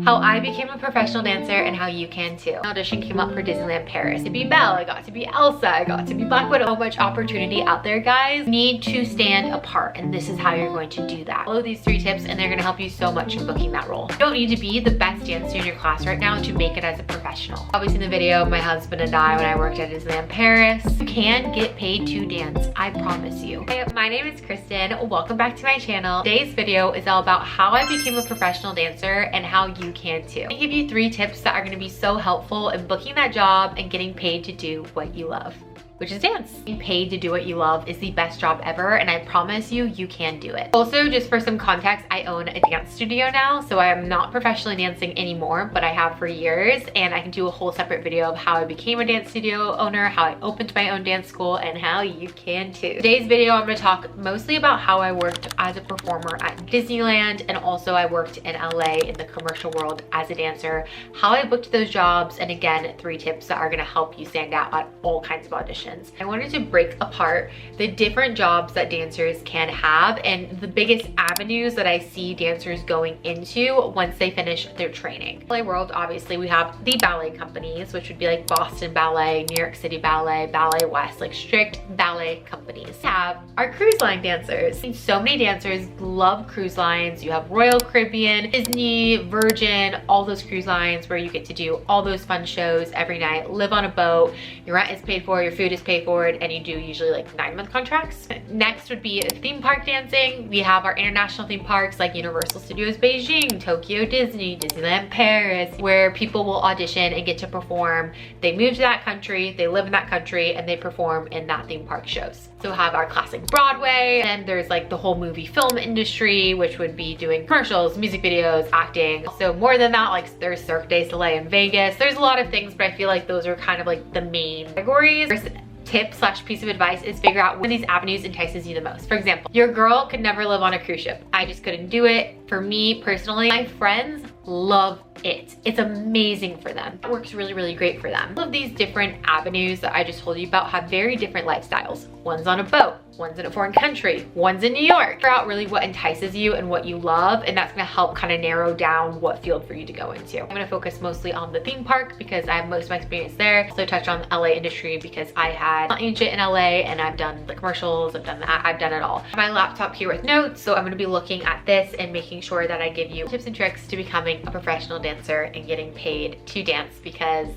How I became a professional dancer and how you can too. An audition came up for Disneyland Paris. To be Belle, I got to be Elsa, I got to be Black Widow. So much opportunity out there, guys. You need to stand apart, and this is how you're going to do that. Follow these 3 tips and they're gonna help you so much in booking that role. You don't need to be the best dancer in your class right now to make it as a professional. Obviously in the video, my husband and I, when I worked at Disneyland Paris, you can get paid to dance, I promise you. Hey, my name is Kristen. Welcome back to my channel. Today's video is all about how I became a professional dancer and how you can too. I give you 3 tips that are gonna be so helpful in booking that job and getting paid to do what you love, which is dance. Being paid to do what you love is the best job ever, and I promise you, you can do it. Also, just for some context, I own a dance studio now, so I am not professionally dancing anymore, but I have for years, and I can do a whole separate video of how I became a dance studio owner, how I opened my own dance school, and how you can too. Today's video, I'm gonna talk mostly about how I worked as a performer at Disneyland, and also I worked in LA in the commercial world as a dancer, how I booked those jobs, and again, 3 tips that are gonna help you stand out at all kinds of auditions. I wanted to break apart the different jobs that dancers can have and the biggest avenues that I see dancers going into once they finish their training. In the ballet world, obviously, we have the ballet companies, which would be like Boston Ballet, New York City Ballet, Ballet West, like strict ballet companies. We have our cruise line dancers. So many dancers love cruise lines. You have Royal Caribbean, Disney, Virgin, all those cruise lines where you get to do all those fun shows every night, live on a boat, your rent is paid for, your food is paid for it, and you do usually like 9-month contracts. Next would be theme park dancing. We have our international theme parks like Universal Studios Beijing, Tokyo Disney, Disneyland Paris, where people will audition and get to perform. They move to that country, they live in that country, and they perform in that theme park shows. So we have our classic Broadway, and there's like the whole movie film industry, which would be doing commercials, music videos, acting. So more than that, like there's Cirque du Soleil in Vegas. There's a lot of things, but I feel like those are kind of like the main categories. Tip / piece of advice is figure out one of these avenues entices you the most. For example, your girl could never live on a cruise ship. I just couldn't do it. For me personally, my friends love it. It's amazing for them. It works really, really great for them. All of these different avenues that I just told you about have very different lifestyles. One's on a boat, one's in a foreign country, one's in New York. Figure out really what entices you and what you love, and that's gonna help kind of narrow down what field for you to go into. I'm gonna focus mostly on the theme park because I have most of my experience there. So touch on the LA industry because I had an agent in LA and I've done the commercials, I've done that, I've done it all. My laptop here with notes, so I'm gonna be looking at this and making sure that I give you tips and tricks to becoming a professional dancer and getting paid to dance because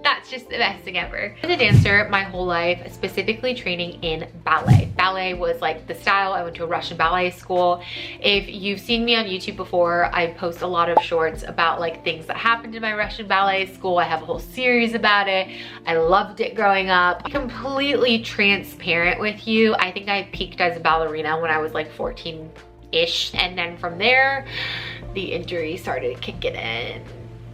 that's just the best thing ever. As a dancer my whole life, specifically training in ballet. Ballet was like the style. I went to a Russian ballet school. If you've seen me on YouTube before, I post a lot of shorts about like things that happened in my Russian ballet school. I have a whole series about it. I loved it growing up. Completely transparent with you, I think I peaked as a ballerina when I was like 14-ish, and then from there the injuries started kicking in.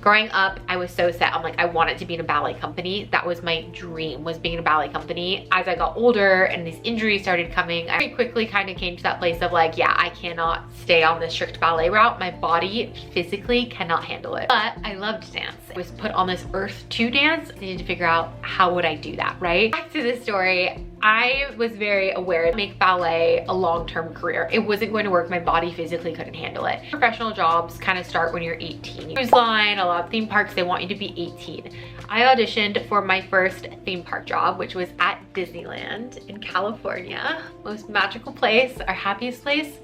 Growing up, I was so set. I'm like, I wanted to be in a ballet company. That was my dream, was being in a ballet company. As I got older and these injuries started coming, I very quickly kind of came to that place of like, yeah, I cannot stay on this strict ballet route. My body physically cannot handle it. But I loved dance. I was put on this earth to dance. I needed to figure out how would I do that, right? Back to this story. I was very aware to make ballet a long-term career. It wasn't going to work. My body physically couldn't handle it. Professional jobs kind of start when you're 18. Cruise line, a lot of theme parks, they want you to be 18. I auditioned for my first theme park job, which was at Disneyland in California. Most magical place, our happiest place.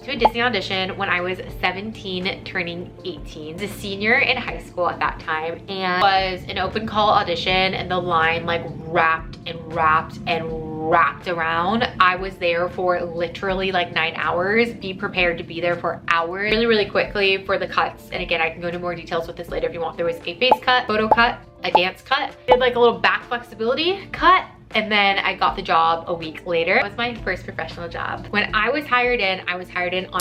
To a Disney audition when I was 17 turning 18. I was a senior in high school at that time, and it was an open call audition, and the line like wrapped and wrapped and wrapped around. I was there for literally like 9 hours. Be prepared to be there for hours. Really, really quickly for the cuts, and again, I can go into more details with this later if you want. There was a face cut, photo cut, a dance cut. Did like a little back flexibility cut, and then I got the job a week later. It was my first professional job. When I was hired in on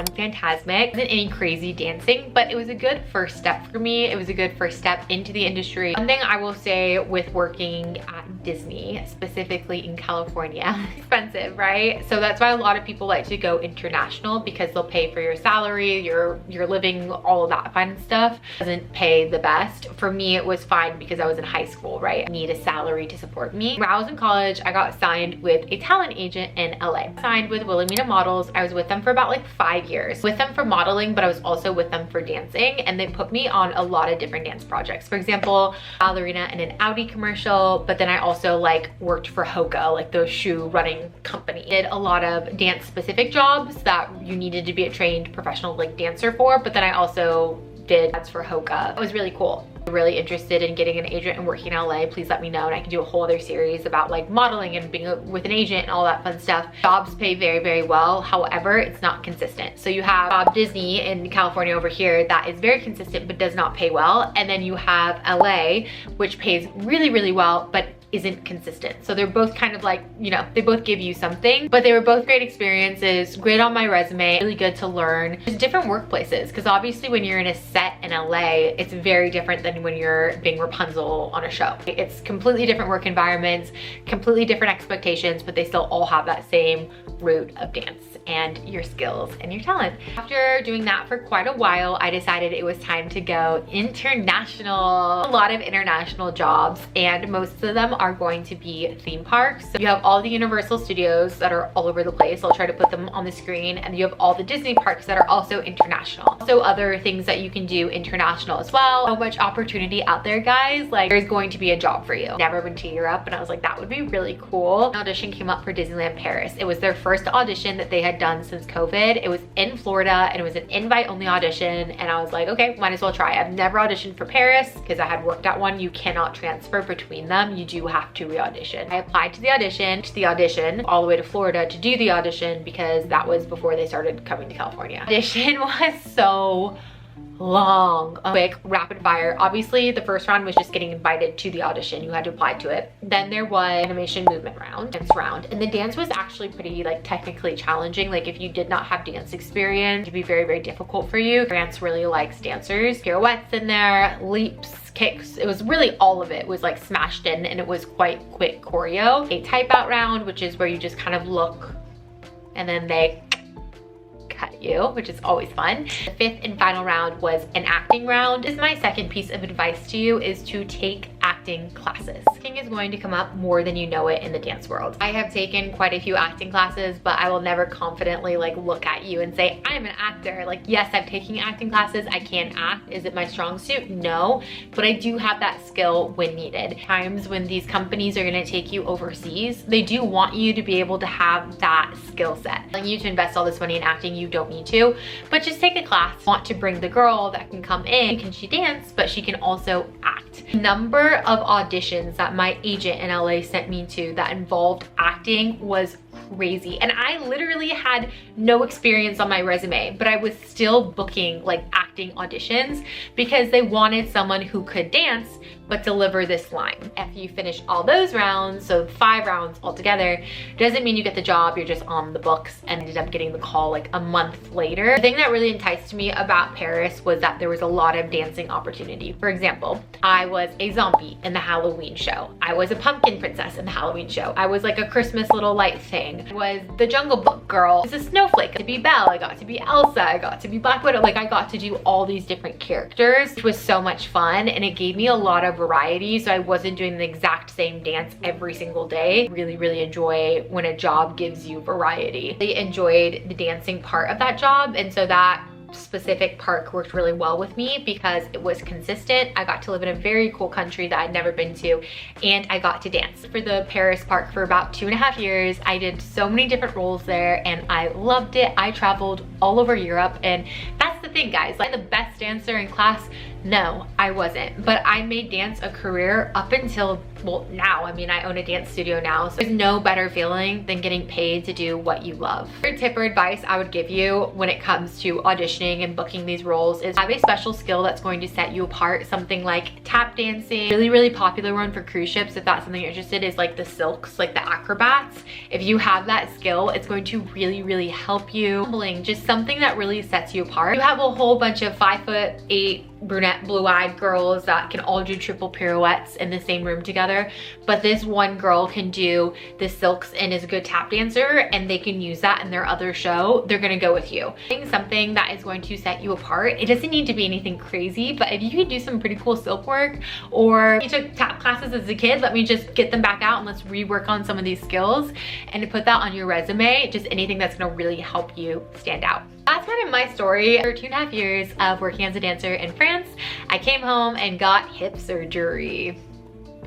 Fantasmic. It wasn't any crazy dancing, but it was a good first step for me. It was a good first step into the industry. One thing I will say with working at Disney, specifically in California, expensive, right? So that's why a lot of people like to go international because they'll pay for your salary, your living, all of that fun stuff. Doesn't pay the best. For me, it was fine because I was in high school, right? I need a salary to support me. When I was in college, college, I got signed with a talent agent in LA. Signed with Wilhelmina Models. I was with them for about like 5 years. With them for modeling, but I was also with them for dancing, and they put me on a lot of different dance projects. For example, ballerina in an Audi commercial, but then I also like worked for Hoka, like the shoe running company. Did a lot of dance specific jobs that you needed to be a trained professional like dancer for, but then I also did ads for Hoka. It was really cool. Really interested in getting an agent and working in LA, please let me know, and I can do a whole other series about like modeling and being with an agent and all that fun stuff. Jobs pay very, very well. However, it's not consistent. So you have Disney in California over here that is very consistent but does not pay well. And then you have LA, which pays really, really well, but isn't consistent. So they're both kind of like, you know, they both give you something, but they were both great experiences, great on my resume, really good to learn. Just different workplaces, because obviously when you're in a set in LA, it's very different than when you're being Rapunzel on a show. It's completely different work environments, completely different expectations, but they still all have that same root of dance and your skills and your talent. After doing that for quite a while, I decided it was time to go international. A lot of international jobs, and most of them are going to be theme parks. So you have all the Universal Studios that are all over the place. I'll try to put them on the screen, and you have all the Disney parks that are also international. So other things that you can do international as well. So much opportunity out there, guys. Like, there's going to be a job for you. Never been to Europe, and I was like, that would be really cool. An audition came up for Disneyland Paris. It was their first audition that they had done since COVID. It was in Florida, and it was an invite only audition, and I was like, okay, might as well try. I've never auditioned for Paris because I had worked at one. You cannot transfer between them. You do have to re-audition. I applied to the audition all the way to Florida to do the audition because that was before they started coming to California. Audition was so long, quick, rapid fire. Obviously the first round was just getting invited to the audition. You had to apply to it. Then there was animation movement round, dance round, and the dance was actually pretty like technically challenging. Like if you did not have dance experience, it'd be very, very difficult for you. France really likes dancers. Pirouettes in there, leaps, kicks. It was really all of it was like smashed in, and it was quite quick choreo. A type out round, which is where you just kind of look and then they cut you, which is always fun. The fifth and final round was an acting round. This is my second piece of advice to you, is to take acting classes. Acting is going to come up more than you know it in the dance world. I have taken quite a few acting classes, but I will never confidently like look at you and say, I'm an actor. Like, yes, I'm taking acting classes. I can act. Is it my strong suit? No, but I do have that skill when needed. Times when these companies are going to take you overseas, they do want you to be able to have that skill set. Telling you to invest all this money in acting, you don't need to, but just take a class. Want to bring the girl that can come in. Can she dance, but she can also act. Number of auditions that my agent in LA sent me to that involved acting was crazy, and I literally had no experience on my resume, but I was still booking like acting auditions because they wanted someone who could dance but deliver this line. If you finish all those rounds, so 5 rounds altogether, doesn't mean you get the job. You're just on the books, and ended up getting the call like a month later. The thing that really enticed me about Paris was that there was a lot of dancing opportunity. For example, I was a zombie in the Halloween show. I was a pumpkin princess in the Halloween show. I was like a Christmas little light thing. I was the Jungle Book girl. I was a snowflake. I got to be Belle. I got to be Elsa. I got to be Black Widow. Like, I got to do all these different characters, which was so much fun, and it gave me a lot of variety, so I wasn't doing the exact same dance every single day. Really, really enjoy when a job gives you variety. I enjoyed the dancing part of that job, and so that specific park worked really well with me because it was consistent. I got to live in a very cool country that I'd never been to, and I got to dance. For the Paris park for about 2.5 years, I did so many different roles there, and I loved it. I traveled all over Europe, and that's the thing, guys. Like, the best dancer in class? No, I wasn't, but I made dance a career up until, well, now. I mean, I own a dance studio now, so there's no better feeling than getting paid to do what you love. Third tip or advice I would give you when it comes to auditioning and booking these roles is have a special skill that's going to set you apart. Something like tap dancing. Really, really popular one for cruise ships, if that's something you're interested in, is like the silks, like the acrobats. If you have that skill, it's going to really, really help you. Just something that really sets you apart. You have a whole bunch of 5'8", brunette, blue-eyed girls that can all do triple pirouettes in the same room together, but this one girl can do the silks and is a good tap dancer, and they can use that in their other show. They're gonna go with you. Something that is going to set you apart. It doesn't need to be anything crazy, but if you can do some pretty cool silk work, or you took tap classes as a kid, let me just get them back out and let's rework on some of these skills and to put that on your resume. Just anything that's gonna really help you stand out. That's kind of my story. For 2.5 years of working as a dancer in France, I came home and got hip surgery.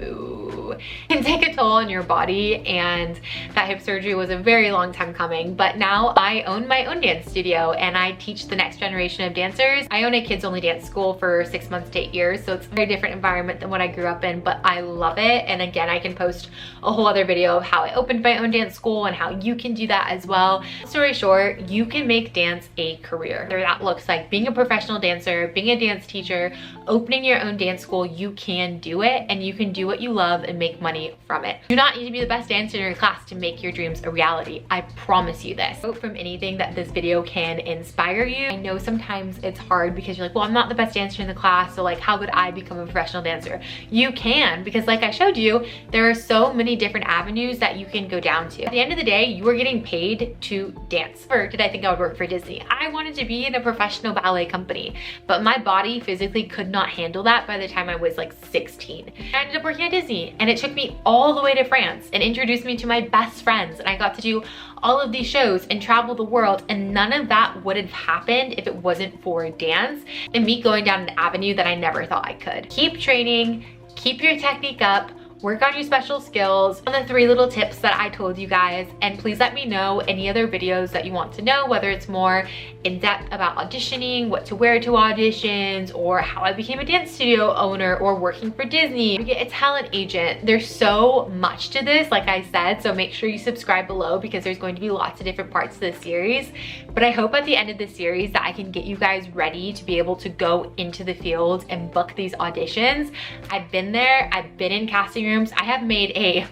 Ooh. It can take a toll on your body, and that hip surgery was a very long time coming, but now I own my own dance studio and I teach the next generation of dancers. I own a kids only dance school for 6 months to 8 years, so it's a very different environment than what I grew up in, but I love it. And again, I can post a whole other video of how I opened my own dance school and how you can do that as well. Story short, you can make dance a career. Whether that looks like being a professional dancer, being a dance teacher, opening your own dance school, you can do it, and you can do what you love and make money from it. You do not need to be the best dancer in your class to make your dreams a reality. I promise you this. Hope from anything that this video can inspire you. I know sometimes it's hard because you're like, well, I'm not the best dancer in the class, so like, how could I become a professional dancer? You can, because like I showed you, there are so many different avenues that you can go down to. At the end of the day, you are getting paid to dance. Or did I think I would work for Disney? I wanted to be in a professional ballet company, but my body physically could not handle that by the time I was like 16. I ended up working at Disney, and it took me all the way to France and introduced me to my best friends, and I got to do all of these shows and travel the world, and none of that would have happened if it wasn't for dance and me going down an avenue that I never thought I could. Keep training, keep your technique up, work on your special skills, on the 3 little tips that I told you guys, and please let me know any other videos that you want to know, whether it's more in depth about auditioning, what to wear to auditions, or how I became a dance studio owner, or working for Disney, to get a talent agent. There's so much to this, like I said, so make sure you subscribe below because there's going to be lots of different parts to this series. But I hope at the end of this series that I can get you guys ready to be able to go into the field and book these auditions. I've been there, I've been in casting rooms, I have made a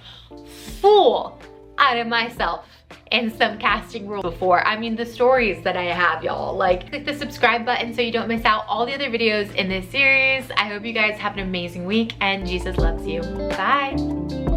fool out of myself in some casting rooms before. I mean, the stories that I have, y'all. Like, click the subscribe button so you don't miss out all the other videos in this series. I hope you guys have an amazing week, and Jesus loves you. Bye.